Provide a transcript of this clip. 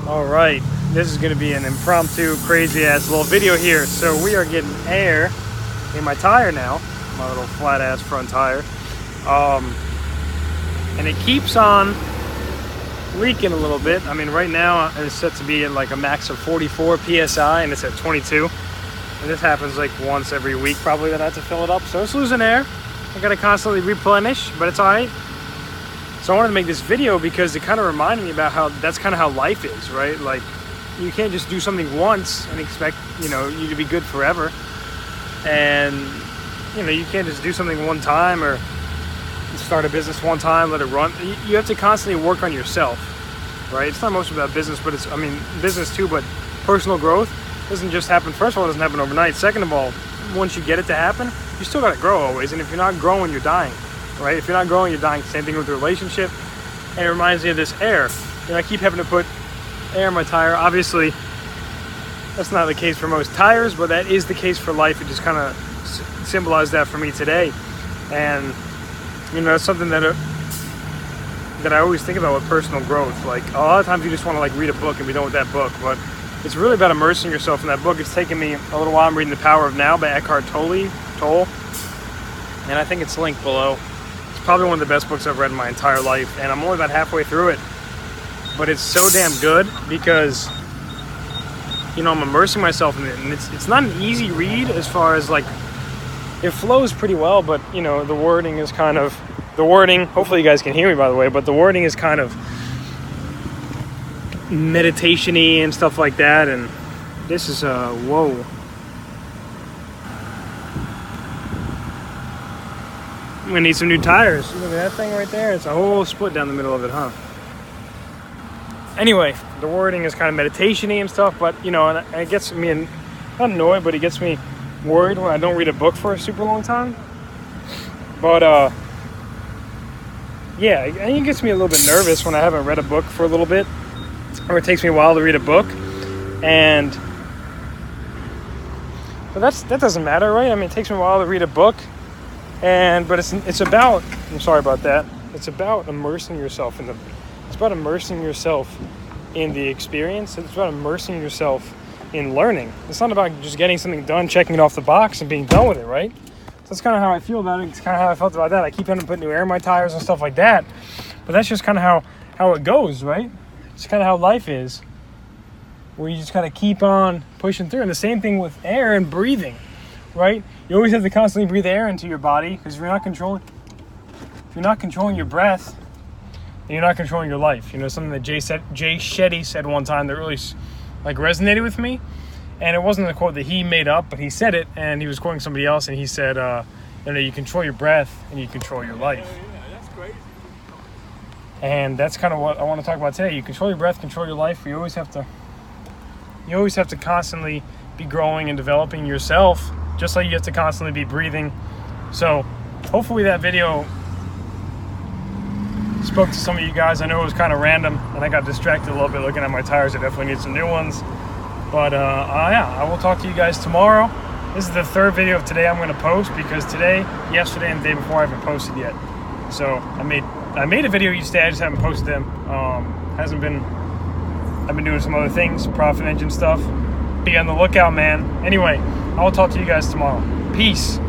All right, this is gonna be an impromptu, crazy ass little video here. So we are getting air in my tire now, my little flat ass front tire. And it keeps on leaking a little bit. I mean, right now it's set to be at like a max of 44 PSI and it's at 22. And this happens like once every week probably that I have to fill it up. So it's losing air. I gotta constantly replenish, but it's all right. So I wanted to make this video because it kind of reminded me about how that's kind of how life is, right? Like, you can't just do something once and expect, you to be good forever. And, you can't just do something one time or start a business one time, let it run. You have to constantly work on yourself, right? It's not much about business, but business too, but personal growth doesn't just happen. First of all, it doesn't happen overnight. Second of all, once you get it to happen, you still got to grow always. And if you're not growing, you're dying. Right? If you're not growing, you're dying. Same thing with the relationship. And it reminds me of this air. I keep having to put air in my tire. Obviously, that's not the case for most tires, but that is the case for life. It just kind of symbolized that for me today. And, it's something that I always think about with personal growth. Like, a lot of times you just want to, read a book and be done with that book. But it's really about immersing yourself in that book. It's taken me a little while. I'm reading The Power of Now by Eckhart Tolle. And I think it's linked below. Probably one of the best books I've read in my entire life, and I'm only about halfway through it, but it's so damn good because I'm immersing myself in it, and it's not an easy read as far as it flows pretty well, but the wording is hopefully you guys can hear me by the way, but the wording is kind of meditation-y and stuff like that. And this is whoa. I'm gonna need some new tires. Look at that thing right there. It's a whole split down the middle of it, huh? Anyway, the wording is kind of meditation-y and stuff, but and it gets me not annoyed, but it gets me worried when I don't read a book for a super long time. But yeah, and it gets me a little bit nervous when I haven't read a book for a little bit, or it takes me a while to read a book. But that doesn't matter, right? I mean, it takes me a while to read a book. But it's about, I'm sorry about that. It's about immersing yourself in the experience. It's about immersing yourself in learning. It's not about just getting something done, checking it off the box and being done with it, right? So that's kind of how I feel about it. It's kind of how I felt about that. I keep having to put new air in my tires and stuff like that. But that's just kind of how it goes, right? It's kind of how life is, where you just kind of keep on pushing through. And the same thing with air and breathing, right? You always have to constantly breathe air into your body, because if you're not controlling your breath, then you're not controlling your life. Something that Jay Shetty said one time that really resonated with me. And it wasn't a quote that he made up, but he said it, and he was quoting somebody else, and he said, you control your breath and you control your life. Yeah, that's crazy. And that's kind of what I want to talk about today. You control your breath, control your life. You always have to constantly be growing and developing yourself, just like you have to constantly be breathing. So hopefully that video spoke to some of you guys. I know it was kind of random and I got distracted a little bit looking at my tires. I definitely need some new ones. But I will talk to you guys tomorrow. This is the third video of today I'm going to post, because today, yesterday, and the day before I haven't posted yet. So I made a video each day. I just haven't posted them. I've been doing some other things, profit engine stuff. Be on the lookout, man. Anyway, I will talk to you guys tomorrow. Peace.